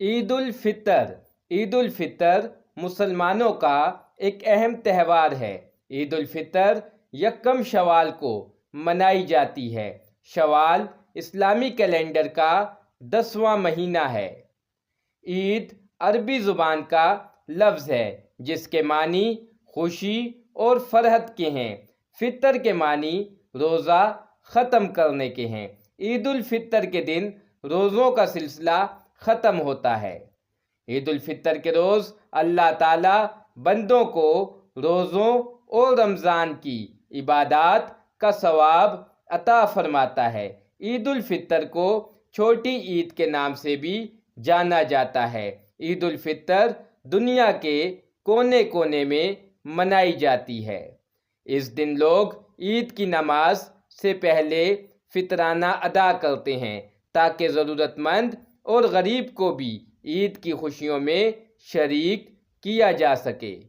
عید الفطر عید الفطر مسلمانوں کا ایک اہم تہوار ہے۔ عید الفطر یکم شوال کو منائی جاتی ہے۔ شوال اسلامی کیلنڈر کا 10واں مہینہ ہے۔ عید عربی زبان کا لفظ ہے جس کے معنی خوشی اور فرحت کے ہیں۔ فطر کے معنی روزہ ختم کرنے کے ہیں۔ عید الفطر کے دن روزوں کا سلسلہ ختم ہوتا ہے۔ عید الفطر کے روز اللہ تعالیٰ بندوں کو روزوں اور رمضان کی عبادات کا ثواب عطا فرماتا ہے۔ عید الفطر کو چھوٹی عید کے نام سے بھی جانا جاتا ہے۔ عید الفطر دنیا کے کونے کونے میں منائی جاتی ہے۔ اس دن لوگ عید کی نماز سے پہلے فطرانہ ادا کرتے ہیں تاکہ ضرورت مند اور غریب کو بھی عید کی خوشیوں میں شریک کیا جا سکے۔